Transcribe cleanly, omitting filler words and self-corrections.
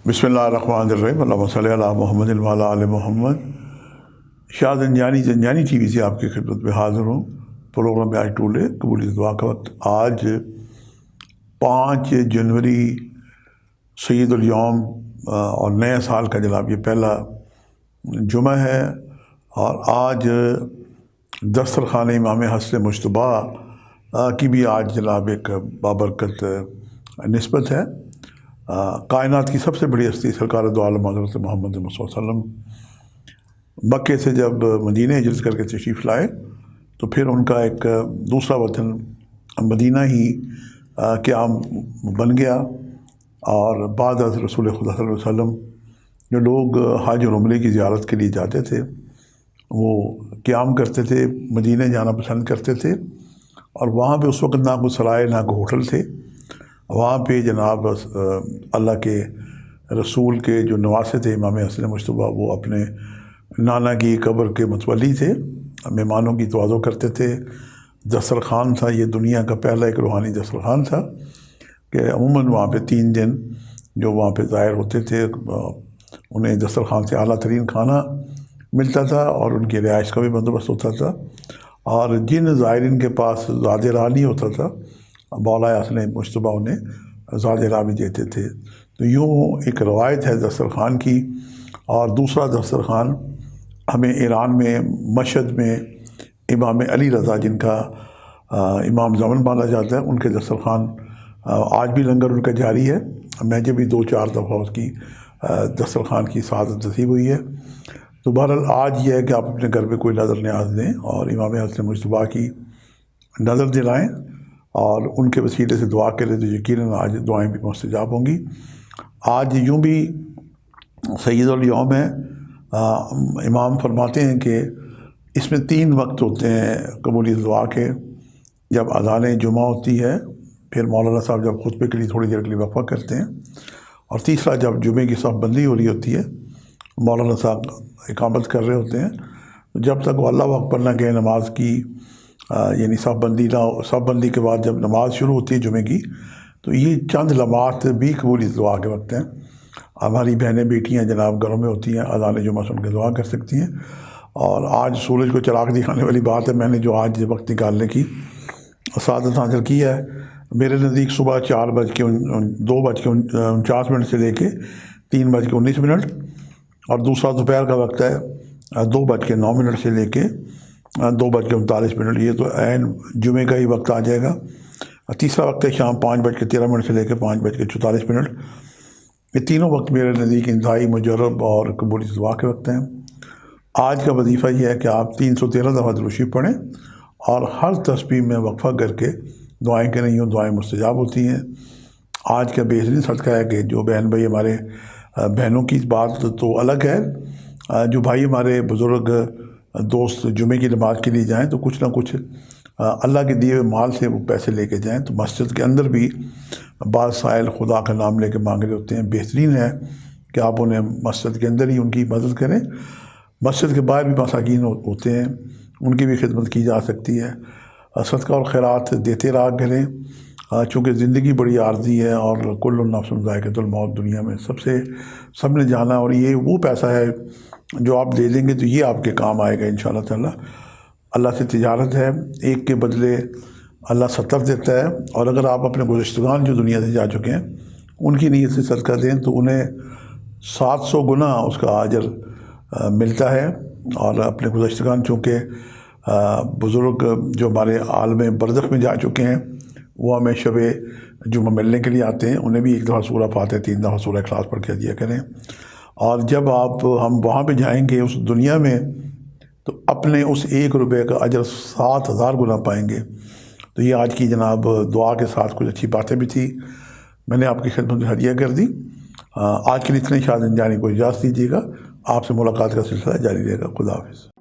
بسم اللہ الرحمن الرحیم، اللہم صلی علی محمد وعلی آل محمد۔ شاہ زنجانی ٹی وی سے آپ کی خدمت میں حاضر ہوں۔ پروگرام میں آج ٹولے قبولی دعا کا وقت۔ آج 5 جنوری سید الیوم اور نئے سال کا جناب یہ پہلا جمعہ ہے، اور آج دسترخوان امام حسن مجتبیٰ کی بھی آج جناب ایک بابرکت نسبت ہے۔ کائنات کی سب سے بڑی ہستی سرکار دو عالم حضرت محمد صلی اللہ علیہ وسلم مکے سے جب مدینہ ہجرت کر کے تشریف لائے تو پھر ان کا ایک دوسرا وطن مدینہ ہی قیام بن گیا، اور بعد از رسول خدا صلی اللہ علیہ وسلم جو لوگ حج اور عمرے کی زیارت کے لیے جاتے تھے وہ قیام کرتے تھے، مدینہ جانا پسند کرتے تھے، اور وہاں پہ اس وقت نہ کوئی سرائے نہ کوئی ہوٹل تھے۔ وہاں پہ جناب اللہ کے رسول کے جو نواسے تھے امام حسن مجتبیٰ، وہ اپنے نانا کی قبر کے متولی تھے، مہمانوں کی توازو کرتے تھے۔ دسترخوان تھا، یہ دنیا کا پہلا ایک روحانی دسترخوان تھا کہ عموماً وہاں پہ 3 دن جو وہاں پہ ظاہر ہوتے تھے انہیں دسترخوان سے اعلیٰ ترین کھانا ملتا تھا، اور ان کی رہائش کا بھی بندوبست ہوتا تھا، اور جن زائرین کے پاس زاد راہ نہیں ہوتا تھا مولا حسن مجتبیٰ انہیں زاد راہ بھی دیتے تھے۔ تو یوں ایک روایت ہے دسترخوان کی۔ اور دوسرا دسترخوان ہمیں ایران میں مشہد میں امام علی رضا، جن کا امام زمن مانا جاتا ہے، ان کے دسترخوان آج بھی لنگر ان کا جاری ہے۔ میں جب بھی 2-4 دفعہ اس کی دسترخوان کی سعادت نصیب ہوئی ہے۔ تو بہرحال آج یہ ہے کہ آپ اپنے گھر پہ کوئی نظر نیاز دیں اور امام حسن مجتبیٰ کی نظر دلائیں اور ان کے وسیلے سے دعا کریں، تو یقیناً آج دعائیں بھی مستجاب ہوں گی۔ آج یوں بھی سید الیوم ہے۔ امام فرماتے ہیں کہ اس میں 3 وقت ہوتے ہیں قبولی دعا کے۔ جب اذان جمعہ ہوتی ہے، پھر مولانا صاحب جب خطبے کے لیے تھوڑی دیر کے لیے وقفہ کرتے ہیں، اور تیسرا جب جمعے کی صف بندی ہو رہی ہوتی ہے، مولانا صاحب اقامت کر رہے ہوتے ہیں، جب تک وہ اللہ اکبر نہ کہے نماز کی، یعنی صف بندی کے بعد جب نماز شروع ہوتی ہے جمعے کی، تو یہ چند لمحات بھی قبولی دعا کے وقت ہیں۔ ہماری بہنیں بیٹیاں جناب گھروں میں ہوتی ہیں، اذان جمعہ سن کے دعا کر سکتی ہیں۔ اور آج سورج کو چراغ دکھانے والی بات ہے، میں نے جو آج وقت نکالنے کی سعادت حاصل کی ہے، میرے نزدیک صبح 2:49 سے لے کے 3:19، اور دوسرا دوپہر کا وقت ہے 2:09 سے لے کے 2:39۔ یہ تو عین جمعے کا ہی وقت آ جائے گا۔ تیسرا وقت ہے شام 5:13 سے لے کے 5:44۔ یہ تینوں وقت میرے نزدیک انتہائی مجرب اور قبولی دعا کے وقت ہیں۔ آج کا وظیفہ یہ ہے کہ آپ 313 دفعہ درود شریف پڑھیں اور ہر تسبیح میں وقفہ کر کے دعائیں کریں، یوں دعائیں مستجاب ہوتی ہیں۔ آج کا بہترین صدقہ ہے کہ جو بہن بھائی ہمارے، بہنوں کی بات تو الگ ہے، جو بھائی ہمارے بزرگ دوست جمعے کی نماز کے لیے جائیں تو کچھ نہ کچھ اللہ کے دیے ہوئے مال سے وہ پیسے لے کے جائیں۔ تو مسجد کے اندر بھی بعض سائل خدا کا نام لے کے مانگ رہے ہوتے ہیں، بہترین ہے کہ آپ انہیں مسجد کے اندر ہی ان کی مدد کریں۔ مسجد کے باہر بھی مساکین ہوتے ہیں، ان کی بھی خدمت کی جا سکتی ہے۔ صدقہ اور خیرات دیتے رہا کریں، چونکہ زندگی بڑی عارضی ہے، اور کل نفس ذائقۃ الموت، دنیا میں سب نے جانا، اور یہ وہ پیسہ ہے جو آپ دے دیں گے تو یہ آپ کے کام آئے گا انشاءاللہ تعالی۔ اللہ سے تجارت ہے، ایک کے بدلے اللہ 70 دیتا ہے، اور اگر آپ اپنے گزشتگان جو دنیا سے جا چکے ہیں ان کی نیت سے صدقہ دیں تو انہیں 700 گنا اس کا اجر ملتا ہے۔ اور اپنے گزشتگان چونکہ بزرگ جو ہمارے عالم برزخ میں جا چکے ہیں، وہ ہمیں شب جمعہ ملنے کے لیے آتے ہیں، انہیں بھی 1 دفعہ سورہ فاتحہ 3 دفعہ سورہ اخلاص پڑھ کے دیا کریں۔ اور جب ہم وہاں پہ جائیں گے اس دنیا میں، تو اپنے اس 1 روپے کا اجر 7000 گنا پائیں گے۔ تو یہ آج کی جناب دعا کے ساتھ کچھ اچھی باتیں بھی تھی، میں نے آپ کی خدمت میں ہدیہ کر دی۔ آج کے لیے اتنے شاہ زنجانی کو اجازت دیجیے گا، آپ سے ملاقات کا سلسلہ جاری رہے گا۔ خدا حافظ۔